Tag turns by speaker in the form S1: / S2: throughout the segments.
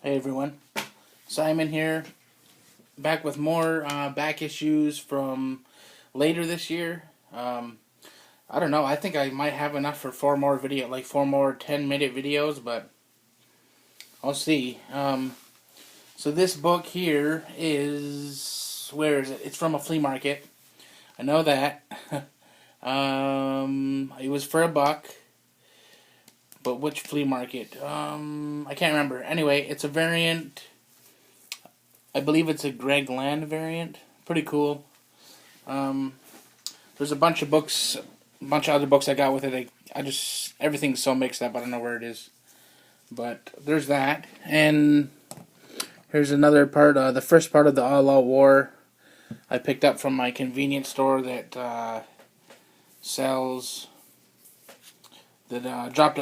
S1: Hey everyone, Simon here, back with more back issues from later this year. I don't know, I think I might have enough for four more 10-minute videos, but I'll see. So this book here is, where is it? It's from a flea market. I know that. It was for $1. But which flea market? I can't remember. Anyway, it's a variant. I believe it's a Greg Land variant. Pretty cool. There's a bunch of books, a bunch of other books I got with it. Everything's so mixed up, I don't know where it is. But there's that. And here's another part, the first part of the All Out War. I picked up from my convenience store that sells... that dropped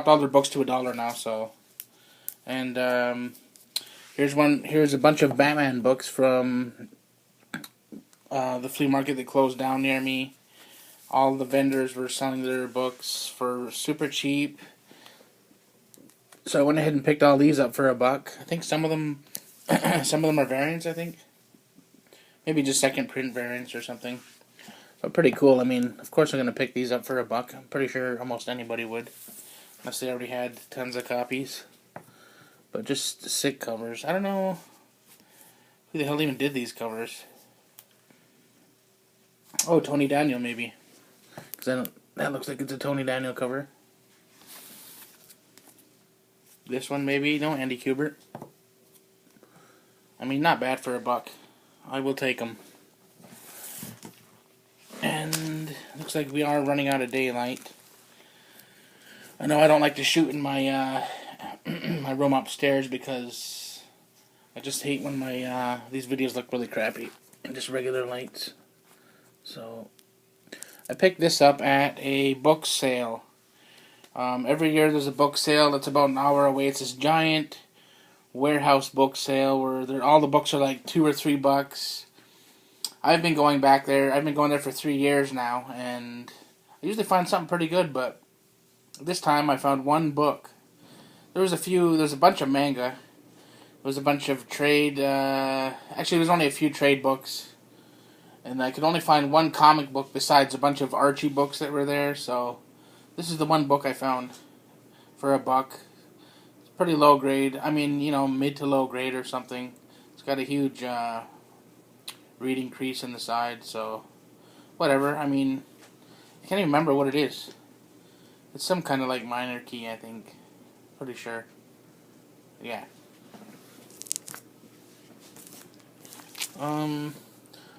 S1: all their books to $1 now. So, and here's a bunch of Batman books from the flea market that closed down near me. All the vendors were selling their books for super cheap, so I went ahead and picked all these up for $1. I think some of them are variants. I think maybe just second print variants or something. But pretty cool. I mean, of course I'm going to pick these up for $1. I'm pretty sure almost anybody would, unless they already had tons of copies. But just sick covers. I don't know who the hell even did these covers. Oh, Tony Daniel maybe. Because that looks like it's a Tony Daniel cover. This one maybe. No, Andy Kubert. I mean, not bad for $1. I will take them. And looks like we are running out of daylight. I know I don't like to shoot in my my room upstairs because I just hate when my these videos look really crappy in just regular lights. So I picked this up at a book sale. Every year there's a book sale that's about an hour away. It's this giant warehouse book sale where all the books are like $2 or $3. I've been going back there. I've been going there for 3 years now, and I usually find something pretty good, but this time I found one book. There's a bunch of manga. There was a bunch of trade, actually there's only a few trade books, and I could only find one comic book besides a bunch of Archie books that were there, so this is the one book I found for $1. It's pretty low grade. I mean, mid to low grade or something. It's got a huge, reading crease in the side, so whatever. I mean, I can't even remember what it is. It's some kind of like minor key, I think. Pretty sure. Yeah.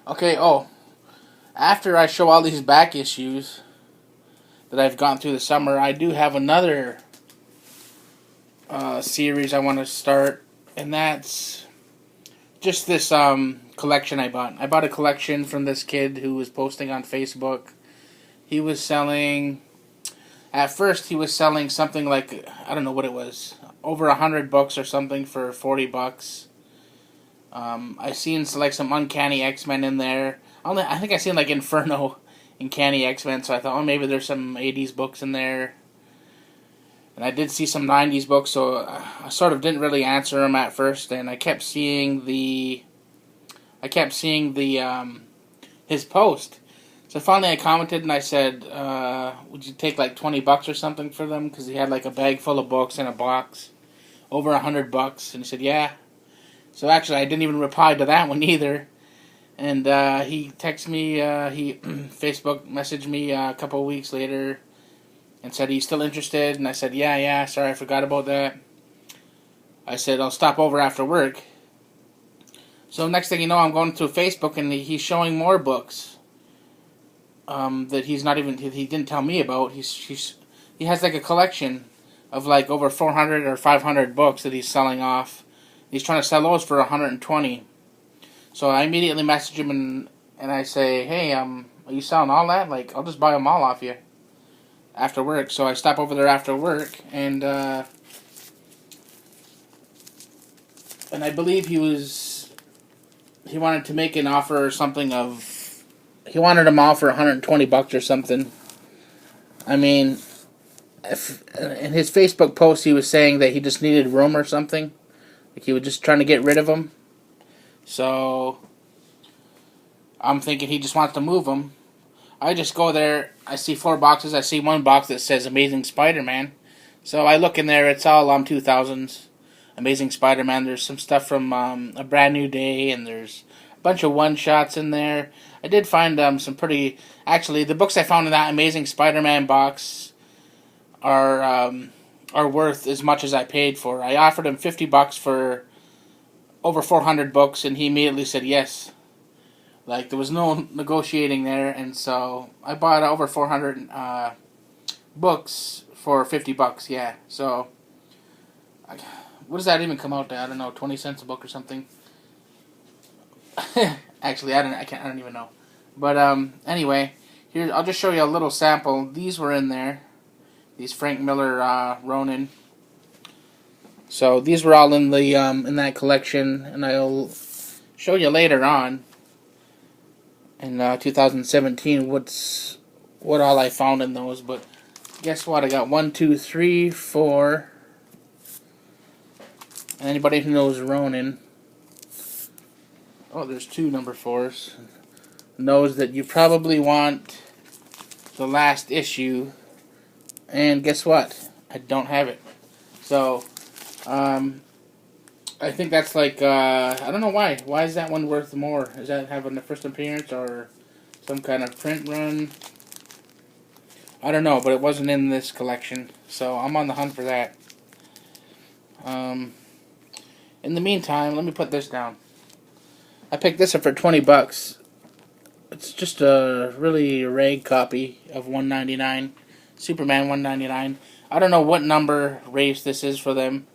S1: Okay, after I show all these back issues that I've gone through the summer, I do have another series I want to start, and that's just this collection I bought. I bought a collection from this kid who was posting on Facebook. He was selling... At first, he was selling something like, I don't know what it was, over 100 books or something for $40. I seen like some Uncanny X-Men in there. I think I seen like Inferno, Uncanny X-Men, so I thought, maybe there's some 80s books in there. And I did see some 90s books, so I sort of didn't really answer him at first, and I kept seeing his post. So finally I commented and I said, would you take like $20 or something for them? Because he had like a bag full of books in a box. Over $100. And he said, yeah. So actually I didn't even reply to that one either. And he texted me, he Facebook messaged me a couple of weeks later and said he's still interested. And I said, yeah, sorry I forgot about that. I said, I'll stop over after work. So next thing you know, I'm going through Facebook and he's showing more books. That he didn't tell me about. He has like a collection of like over 400 or 500 books that he's selling off. He's trying to sell those for 120. So I immediately message him and I say, hey, are you selling all that? Like, I'll just buy them all off you after work. So I stop over there after work, and I believe he wanted to make an offer or something of... He wanted them all for $120 or something. I mean, in his Facebook post he was saying that he just needed room or something. Like he was just trying to get rid of them. So I'm thinking he just wants to move them. I just go there, I see 4 boxes, I see one box that says Amazing Spider-Man. So I look in there, it's all 2000s. Amazing Spider-Man, there's some stuff from A Brand New Day, and there's a bunch of one-shots in there. I did find some pretty... Actually, the books I found in that Amazing Spider-Man box are worth as much as I paid for. I offered him $50 for over 400 books, and he immediately said yes. Like, there was no negotiating there, and so I bought over 400 books for $50, yeah. So, what does that even come out to? I don't know, 20 cents a book or something? Actually, I don't even know. But, anyway, here, I'll just show you a little sample. These were in there. These Frank Miller, Ronin. So, these were all in the, in that collection, and I'll show you later on. In 2017, what all I found in those, but guess what? I got 1, 2, 3, 4. And anybody who knows Ronin, oh, there's 2 number 4s, knows that you probably want the last issue. And guess what? I don't have it. So, I think that's like, I don't know why. Why is that one worth more? Is that having the first appearance or some kind of print run? I don't know, but it wasn't in this collection. So I'm on the hunt for that. In the meantime, let me put this down. I picked this up for $20. It's just a really rag copy of $1.99. Superman $1.99. I don't know what number race this is for them.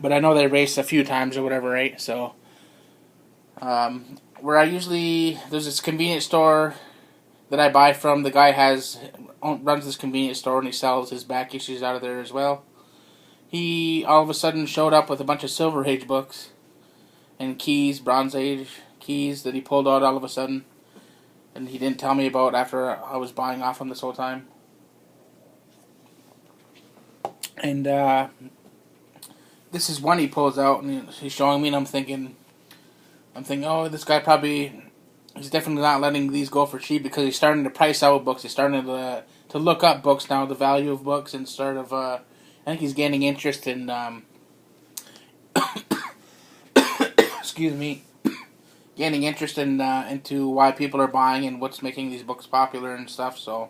S1: But I know they race a few times or whatever, right? So, where I usually... There's this convenience store that I buy from. The guy runs this convenience store and he sells his back issues out of there as well. He all of a sudden showed up with a bunch of Silver Age books and keys, Bronze Age keys that he pulled out all of a sudden. And he didn't tell me about after I was buying off him this whole time. And, this is one he pulls out, and he's showing me, and I'm thinking, oh, this guy he's definitely not letting these go for cheap because he's starting to price out books. He's starting to look up books now, the value of books, and I think he's gaining interest in, excuse me, gaining interest in, into why people are buying and what's making these books popular and stuff, so...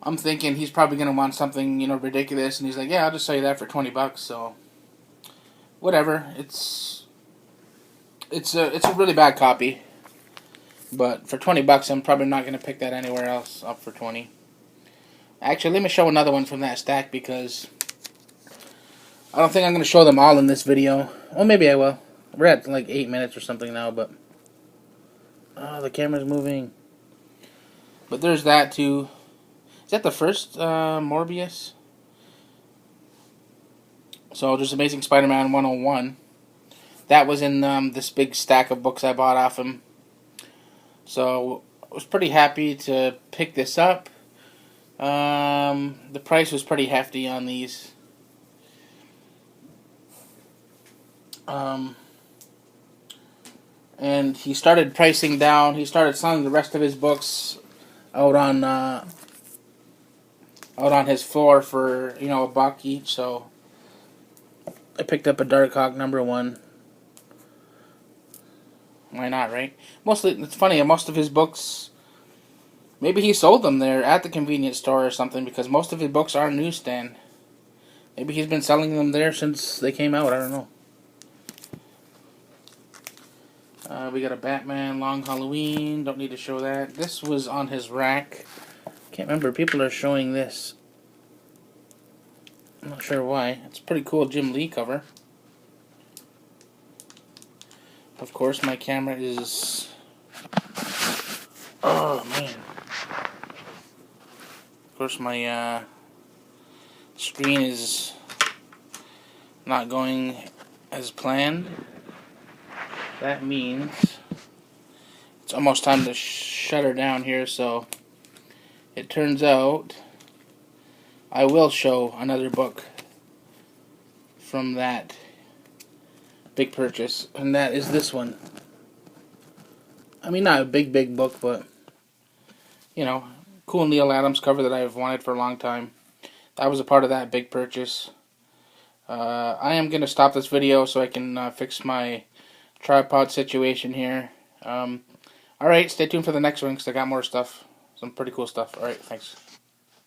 S1: I'm thinking he's probably going to want something, ridiculous, and he's like, yeah, I'll just sell you that for $20, so, whatever, it's a really bad copy, but for $20, I'm probably not going to pick that anywhere else up for $20. Actually, let me show another one from that stack, because I don't think I'm going to show them all in this video. Well, maybe I will. We're at like 8 minutes or something now, but, oh, the camera's moving, but there's that too. Is that the first Morbius? So, just Amazing Spider-Man 101. That was in this big stack of books I bought off him. So, I was pretty happy to pick this up. The price was pretty hefty on these. And he started pricing down. He started selling the rest of his books out on his floor for, $1 each, so I picked up a Darkhawk #1. Why not, right? Mostly, it's funny, most of his books, maybe he sold them there at the convenience store or something, because most of his books are newsstand. Maybe he's been selling them there since they came out, I don't know. We got a Batman Long Halloween, don't need to show that. This was on his rack. Can't remember, people are showing this. I'm not sure why. It's a pretty cool Jim Lee cover. Of course, my camera is... Oh, man. Of course, my screen is not going as planned. That means it's almost time to shut her down here, so it turns out I will show another book from that big purchase, and that is this one. I mean, not a big book, but, you know, cool Neil Adams cover that I've wanted for a long time. That was a part of that big purchase. I am going to stop this video so I can fix my tripod situation here. Alright, stay tuned for the next one because I got more stuff. Some pretty cool stuff. Alright, thanks.